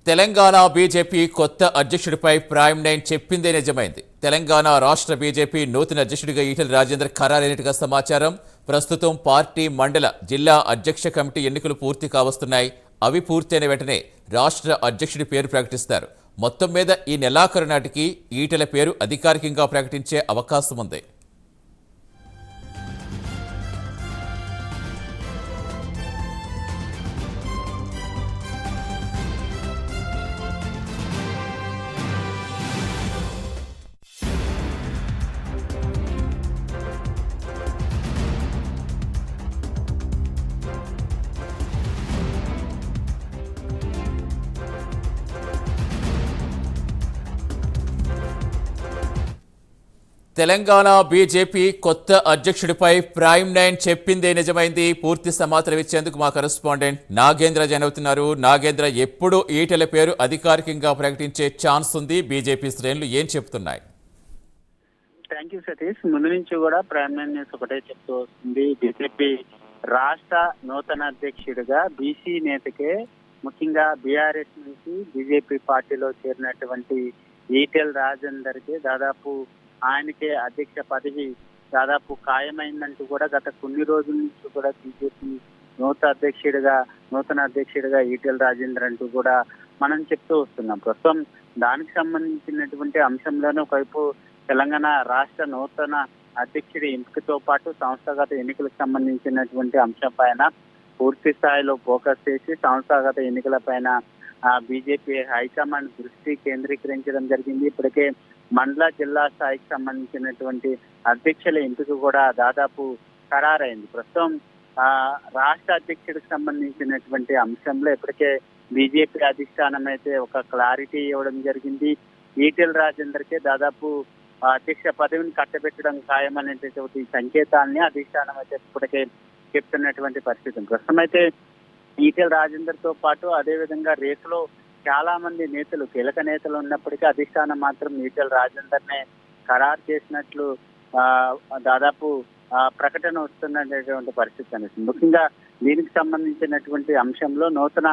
Telangana BJP కొత్త అధ్యక్షుడిపై prime nine చెప్పిందే నిజమైంది. తెలంగాణ రాష్ట్ర బీజేపీ నూతన అధ్యక్షుడిగా ఈటెల రాజేందర్ ఖరారైనట్టుగా సమాచారం. ప్రస్తుతం పార్టీ మండల జిల్లా అధ్యక్ష కమిటీ ఎన్నికలు పూర్తి కావస్తున్నాయి. అవి పూర్తయిన వెంటనే రాష్ట్ర అధ్యక్షుడి పేరు ప్రకటిస్తారు. మొత్తం మీద ఈ నెలాఖరు నాటికి ఈటెల పేరు అధికారికంగా ప్రకటించే అవకాశం ఉంది. తెలంగాణ బీజేపీ కొత్త అధ్యక్షుడిపై ప్రైమ్ నైన్ చెప్పిందే నిజమైంది. పూర్తి సమాచారం ఇచ్చేందుకు మా కరెస్పాండెంట్ నాగేంద్ర జాయిన్ అవుతున్నారు. నాగేంద్ర, ఎప్పుడు ఈటెల పేరు అధికారికంగా ప్రకటించే ఛాన్స్ ఉంది? బీజేపీ శ్రేణులు ఏం చెప్తున్నాయి? Thank you Satish. ముందు నుంచి కూడా ప్రైమ్ నైన్ న్యూస్ ఒకటే చెప్తూ వస్తుంది. బీజేపీ రాష్ట్ర నూతన అధ్యక్షుడిగా బీసీ నేతకే, ముఖ్యంగా బీఆర్ఎస్ నుంచి బీజేపీ పార్టీలో చేరినటువంటి ఈటెల రాజేందర్ కి దాదాపు ఆయనకే అధ్యక్ష పదవి దాదాపు ఖాయమైందంటూ కూడా గత కొన్ని రోజుల నుంచి కూడా బీజేపీ నూతన అధ్యక్షుడిగా ఈటెల రాజేందర్ అంటూ కూడా మనం చెప్తూ వస్తున్నాం. ప్రస్తుతం దానికి సంబంధించినటువంటి అంశంలోనే ఒకవైపు తెలంగాణ రాష్ట్ర నూతన అధ్యక్షుడి ఎంపికతో పాటు సంస్థాగత ఎన్నికలకు సంబంధించినటువంటి అంశం పైన పూర్తి స్థాయిలో ఫోకస్ చేసి సంస్థాగత ఎన్నికల పైన బీజేపీ హైకమాండ్ దృష్టి కేంద్రీకరించడం జరిగింది. ఇప్పటికే మండల జిల్లా స్థాయికి సంబంధించినటువంటి అధ్యక్షుల ఎంపిక కూడా దాదాపు ఖరారైంది. ప్రస్తుతం రాష్ట్ర అధ్యక్షుడికి సంబంధించినటువంటి అంశంలో ఇప్పటికే బీజేపీ అధిష్టానం అయితే ఒక క్లారిటీ ఇవ్వడం జరిగింది. ఈటెల రాజేందర్ కే దాదాపు అధ్యక్ష పదవిని కట్టబెట్టడం ఖాయమనేటటువంటి సంకేతాలని అధిష్టానం అయితే ఇప్పటికే చెప్తున్నటువంటి పరిస్థితి. ప్రస్తుతం అయితే ఈటెల రాజేందర్ తో పాటు అదేవిధంగా రేసులో చాలా మంది నేతలు, కీలక నేతలు ఉన్నప్పటికీ అధిష్టానం మాత్రం ఈటెల రాజేందర్ నే ఖరారు చేసినట్లు దాదాపు ప్రకటన వస్తున్నటువంటి పరిస్థితి అనేది. ముఖ్యంగా దీనికి సంబంధించినటువంటి అంశంలో నూతన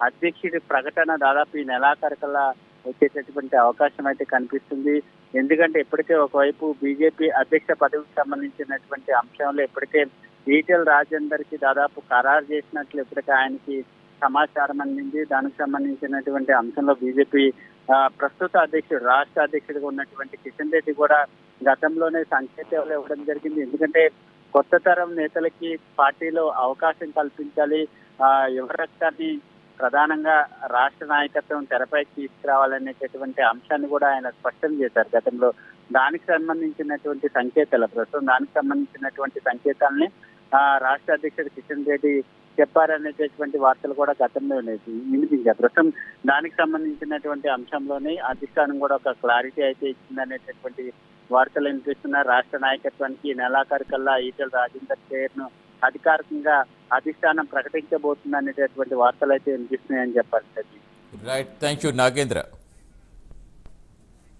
అధ్యక్షుడి ప్రకటన దాదాపు ఈ నెలాఖరుకల్లా వచ్చేటటువంటి అవకాశం అయితే కనిపిస్తుంది. ఎందుకంటే ఇప్పటికే ఒకవైపు బీజేపీ అధ్యక్ష పదవికి సంబంధించినటువంటి అంశంలో ఇప్పటికే ఈటెల రాజేందర్ కి దాదాపు ఖరారు చేసినట్లు ఇప్పటికే ఆయనకి సమాచారం అందింది. దానికి సంబంధించినటువంటి అంశంలో బీజేపీ ప్రస్తుత అధ్యక్షుడు, రాష్ట్ర అధ్యక్షుడిగా ఉన్నటువంటి కిషన్ రెడ్డి కూడా గతంలోనే సంకేతాలు ఇవ్వడం జరిగింది. ఎందుకంటే కొత్త తరం నేతలకి పార్టీలో అవకాశం కల్పించాలి, యువ రక్తాన్ని ప్రధానంగా రాష్ట్ర నాయకత్వం తెరపైకి తీసుకురావాలనేటటువంటి అంశాన్ని కూడా ఆయన స్పష్టం చేశారు గతంలో. దానికి సంబంధించినటువంటి సంకేతాలు, ప్రస్తుతం దానికి సంబంధించినటువంటి సంకేతాలని రాష్ట్ర అధ్యక్షుడు కిషన్ రెడ్డి చెప్పారనేటటువంటి వార్తలు కూడా గతంలో వినిపించారు. ప్రస్తుతం దానికి సంబంధించినటువంటి అంశంలోనే అధిష్టానం కూడా ఒక క్లారిటీ అయితే ఇచ్చిందనేటటువంటి వార్తలు వినిపిస్తున్నారు. రాష్ట్ర నాయకత్వానికి నెలాఖరు కల్లా ఈటెల రాజేందర్ పేరును అధికారికంగా అధిష్టానం ప్రకటించబోతుందనేటటువంటి వార్తలు అయితే వినిపిస్తున్నాయని చెప్పాలి. Right, thank you Nagendra.